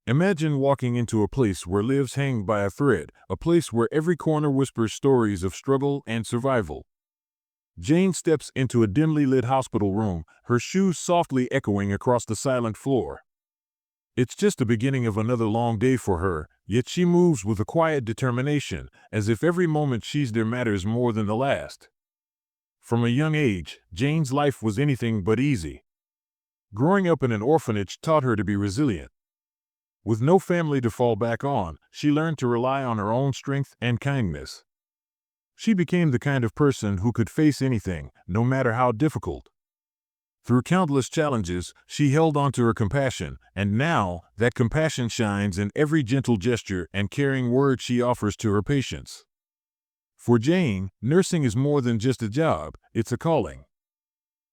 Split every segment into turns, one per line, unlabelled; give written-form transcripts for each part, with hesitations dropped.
Imagine walking into a place where lives hang by a thread, a place where every corner whispers stories of struggle and survival. Jane steps into a dimly lit hospital room, her shoes softly echoing across the silent floor. It's just the beginning of another long day for her, yet she moves with a quiet determination, as if every moment she's there matters more than the last. From a young age, Jane's life was anything but easy. Growing up in an orphanage taught her to be resilient. With no family to fall back on, she learned to rely on her own strength and kindness. She became the kind of person who could face anything, no matter how difficult. Through countless challenges, she held on to her compassion, and now, that compassion shines in every gentle gesture and caring word she offers to her patients. For Jane, nursing is more than just a job, it's a calling.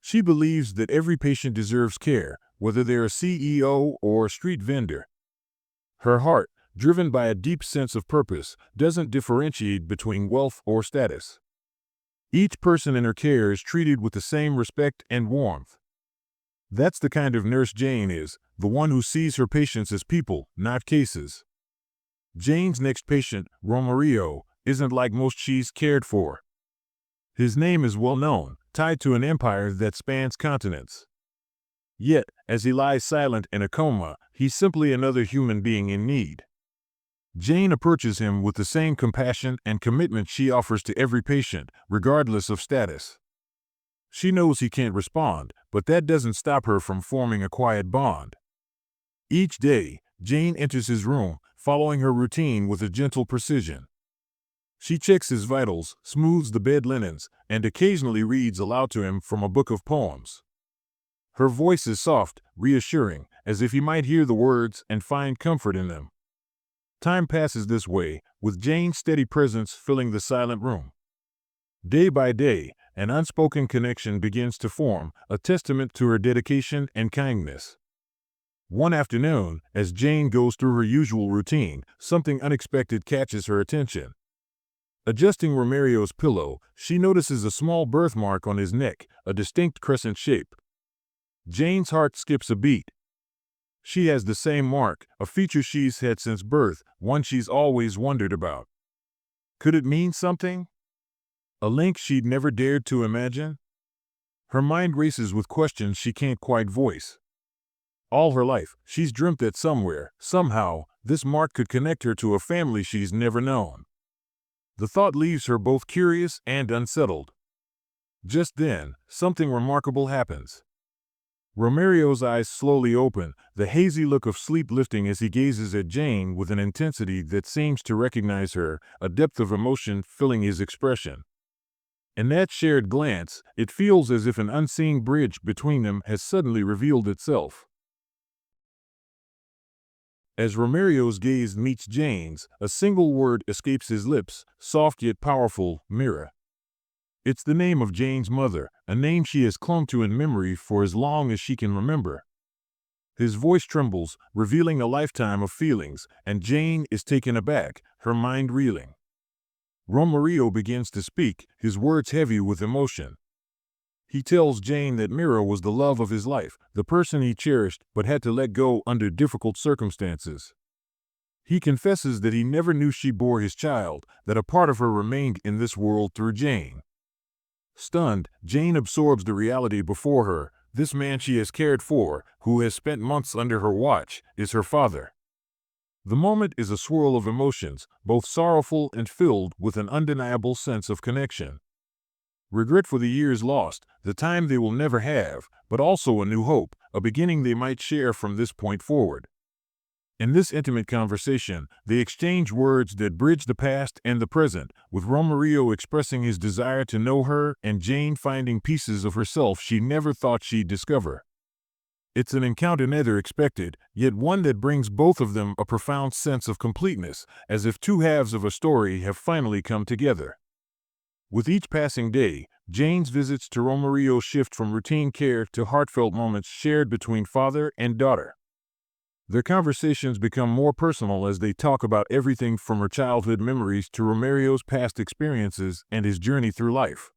She believes that every patient deserves care, whether they're a CEO or a street vendor. Her heart, driven by a deep sense of purpose, doesn't differentiate between wealth or status. Each person in her care is treated with the same respect and warmth. That's the kind of nurse Jane is, the one who sees her patients as people, not cases. Jane's next patient, Romario, isn't like most she's cared for. His name is well known, tied to an empire that spans continents. Yet, as he lies silent in a coma, he's simply another human being in need. Jane approaches him with the same compassion and commitment she offers to every patient, regardless of status. She knows he can't respond, but that doesn't stop her from forming a quiet bond. Each day, Jane enters his room, following her routine with a gentle precision. She checks his vitals, smooths the bed linens, and occasionally reads aloud to him from a book of poems. Her voice is soft, reassuring, as if he might hear the words and find comfort in them. Time passes this way, with Jane's steady presence filling the silent room. Day by day, an unspoken connection begins to form, a testament to her dedication and kindness. One afternoon, as Jane goes through her usual routine, something unexpected catches her attention. Adjusting Romario's pillow, she notices a small birthmark on his neck, a distinct crescent shape. Jane's heart skips a beat. She has the same mark, a feature she's had since birth, one she's always wondered about. Could it mean something? A link she'd never dared to imagine? Her mind races with questions she can't quite voice. All her life, she's dreamt that somewhere, somehow, this mark could connect her to a family she's never known. The thought leaves her both curious and unsettled. Just then, something remarkable happens. Romario's eyes slowly open, the hazy look of sleep lifting as he gazes at Jane with an intensity that seems to recognize her, a depth of emotion filling his expression. In that shared glance, it feels as if an unseen bridge between them has suddenly revealed itself. As Romario's gaze meets Jane's, a single word escapes his lips, soft yet powerful, Mira. It's the name of Jane's mother, a name she has clung to in memory for as long as she can remember. His voice trembles, revealing a lifetime of feelings, and Jane is taken aback, her mind reeling. Romario begins to speak, his words heavy with emotion. He tells Jane that Mira was the love of his life, the person he cherished but had to let go under difficult circumstances. He confesses that he never knew she bore his child, that a part of her remained in this world through Jane. Stunned, Jane absorbs the reality before her. This man she has cared for, who has spent months under her watch, is her father. The moment is a swirl of emotions, both sorrowful and filled with an undeniable sense of connection. Regret for the years lost, the time they will never have, but also a new hope, a beginning they might share from this point forward. In this intimate conversation, they exchange words that bridge the past and the present, with Romario expressing his desire to know her and Jane finding pieces of herself she never thought she'd discover. It's an encounter neither expected, yet one that brings both of them a profound sense of completeness, as if two halves of a story have finally come together. With each passing day, Jane's visits to Romario shift from routine care to heartfelt moments shared between father and daughter. Their conversations become more personal as they talk about everything from her childhood memories to Romario's past experiences and his journey through life.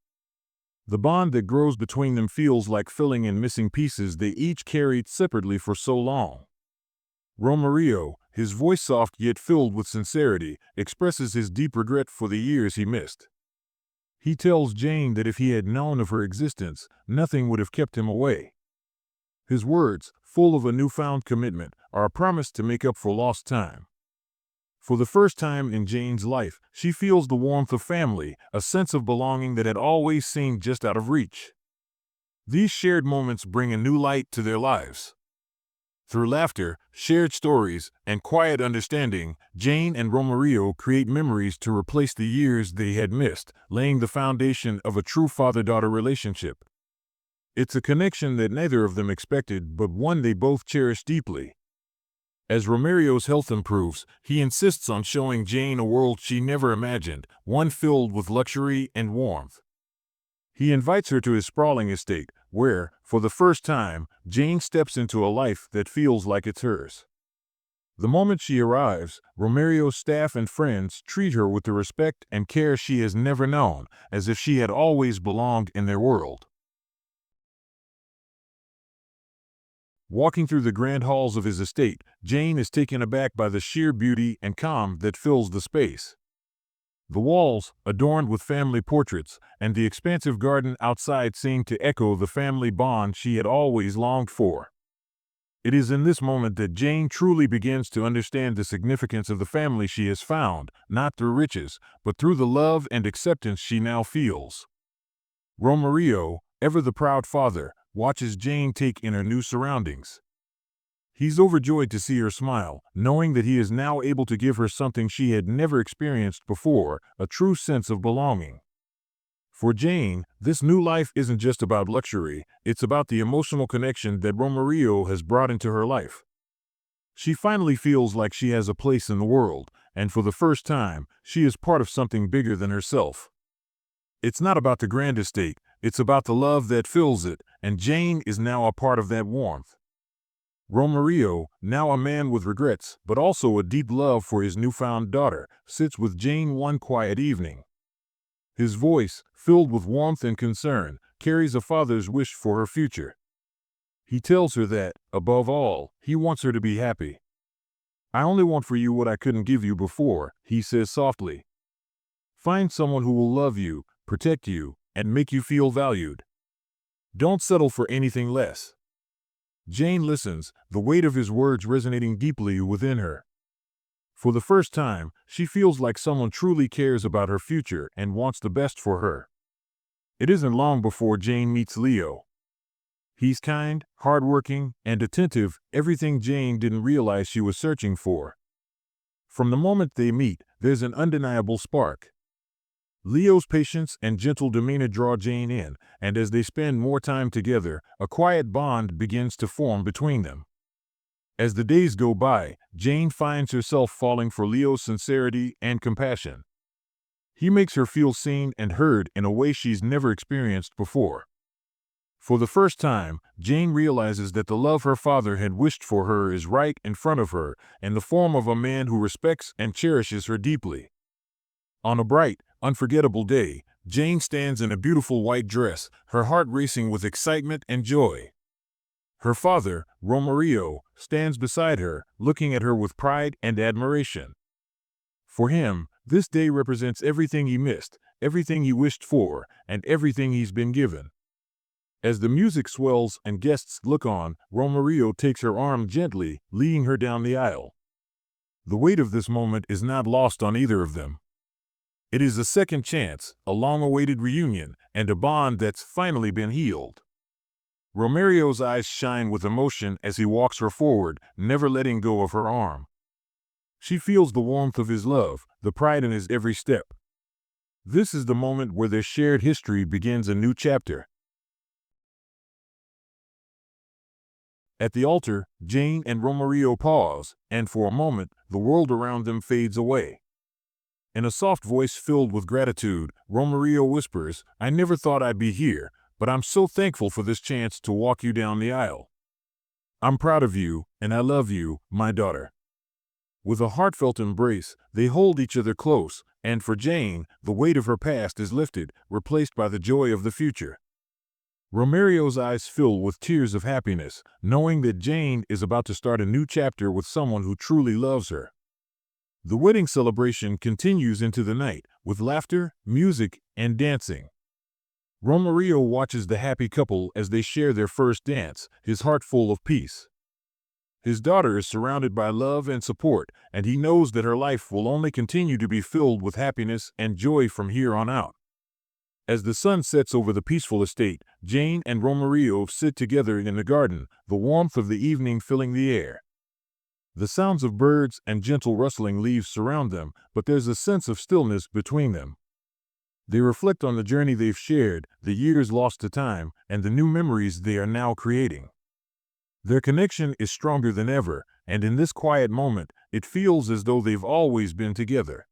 The bond that grows between them feels like filling in missing pieces they each carried separately for so long. Romario, his voice soft yet filled with sincerity, expresses his deep regret for the years he missed. He tells Jane that if he had known of her existence, nothing would have kept him away. His words, full of a newfound commitment, are a promise to make up for lost time. For the first time in Jane's life, she feels the warmth of family, a sense of belonging that had always seemed just out of reach. These shared moments bring a new light to their lives. Through laughter, shared stories, and quiet understanding, Jane and Romario create memories to replace the years they had missed, laying the foundation of a true father-daughter relationship. It's a connection that neither of them expected, but one they both cherish deeply. As Romario's health improves, he insists on showing Jane a world she never imagined, one filled with luxury and warmth. He invites her to his sprawling estate, where, for the first time, Jane steps into a life that feels like it's hers. The moment she arrives, Romario's staff and friends treat her with the respect and care she has never known, as if she had always belonged in their world. Walking through the grand halls of his estate, Jane is taken aback by the sheer beauty and calm that fills the space. The walls, adorned with family portraits, and the expansive garden outside seem to echo the family bond she had always longed for. It is in this moment that Jane truly begins to understand the significance of the family she has found, not through riches, but through the love and acceptance she now feels. Romario, ever the proud father, watches Jane take in her new surroundings. He's overjoyed to see her smile, knowing that he is now able to give her something she had never experienced before, a true sense of belonging. For Jane, this new life isn't just about luxury, it's about the emotional connection that Romario has brought into her life. She finally feels like she has a place in the world, and for the first time, she is part of something bigger than herself. It's not about the grand estate, it's about the love that fills it, and Jane is now a part of that warmth. Romario, now a man with regrets, but also a deep love for his newfound daughter, sits with Jane one quiet evening. His voice, filled with warmth and concern, carries a father's wish for her future. He tells her that, above all, he wants her to be happy. "I only want for you what I couldn't give you before," he says softly. "Find someone who will love you, protect you, and make you feel valued. Don't settle for anything less." Jane listens, the weight of his words resonating deeply within her. For the first time, she feels like someone truly cares about her future and wants the best for her. It isn't long before Jane meets Leo. He's kind, hardworking, and attentive, everything Jane didn't realize she was searching for. From the moment they meet, there's an undeniable spark. Leo's patience and gentle demeanor draw Jane in, and as they spend more time together, a quiet bond begins to form between them. As the days go by, Jane finds herself falling for Leo's sincerity and compassion. He makes her feel seen and heard in a way she's never experienced before. For the first time, Jane realizes that the love her father had wished for her is right in front of her, in the form of a man who respects and cherishes her deeply. On a bright, unforgettable day, Jane stands in a beautiful white dress, her heart racing with excitement and joy. Her father, Romario, stands beside her, looking at her with pride and admiration. For him, this day represents everything he missed, everything he wished for, and everything he's been given. As the music swells and guests look on, Romario takes her arm gently, leading her down the aisle. The weight of this moment is not lost on either of them. It is a second chance, a long-awaited reunion, and a bond that's finally been healed. Romario's eyes shine with emotion as he walks her forward, never letting go of her arm. She feels the warmth of his love, the pride in his every step. This is the moment where their shared history begins a new chapter. At the altar, Jane and Romario pause, and for a moment, the world around them fades away. In a soft voice filled with gratitude, Romario whispers, "I never thought I'd be here, but I'm so thankful for this chance to walk you down the aisle. I'm proud of you, and I love you, my daughter." With a heartfelt embrace, they hold each other close, and for Jane, the weight of her past is lifted, replaced by the joy of the future. Romario's eyes fill with tears of happiness, knowing that Jane is about to start a new chapter with someone who truly loves her. The wedding celebration continues into the night, with laughter, music, and dancing. Romario watches the happy couple as they share their first dance, his heart full of peace. His daughter is surrounded by love and support, and he knows that her life will only continue to be filled with happiness and joy from here on out. As the sun sets over the peaceful estate, Jane and Romario sit together in the garden, the warmth of the evening filling the air. The sounds of birds and gentle rustling leaves surround them, but there's a sense of stillness between them. They reflect on the journey they've shared, the years lost to time, and the new memories they are now creating. Their connection is stronger than ever, and in this quiet moment, it feels as though they've always been together.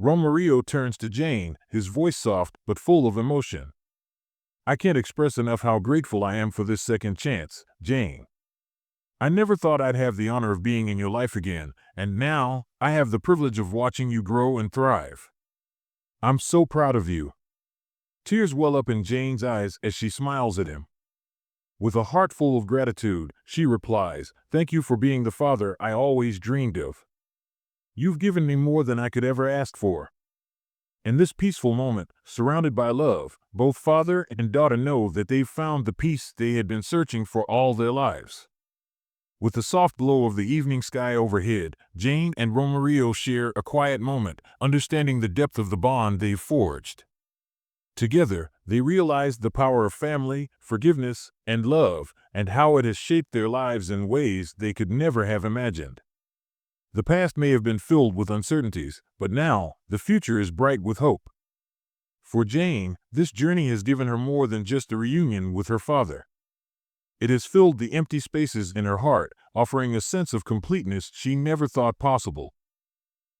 Romario turns to Jane, his voice soft but full of emotion. "I can't express enough how grateful I am for this second chance, Jane. I never thought I'd have the honor of being in your life again, and now I have the privilege of watching you grow and thrive. I'm so proud of you." Tears well up in Jane's eyes as she smiles at him. With a heart full of gratitude, she replies, "Thank you for being the father I always dreamed of. You've given me more than I could ever ask for." In this peaceful moment, surrounded by love, both father and daughter know that they've found the peace they had been searching for all their lives. With the soft glow of the evening sky overhead, Jane and Romario share a quiet moment, understanding the depth of the bond they've forged. Together, they realize the power of family, forgiveness, and love, and how it has shaped their lives in ways they could never have imagined. The past may have been filled with uncertainties, but now, the future is bright with hope. For Jane, this journey has given her more than just a reunion with her father. It has filled the empty spaces in her heart, offering a sense of completeness she never thought possible.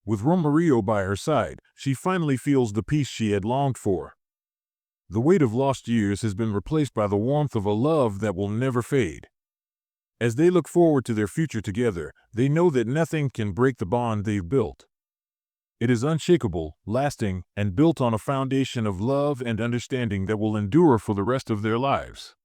With Romario by her side, she finally feels the peace she had longed for. The weight of lost years has been replaced by the warmth of a love that will never fade. As they look forward to their future together, they know that nothing can break the bond they've built. It is unshakable, lasting, and built on a foundation of love and understanding that will endure for the rest of their lives.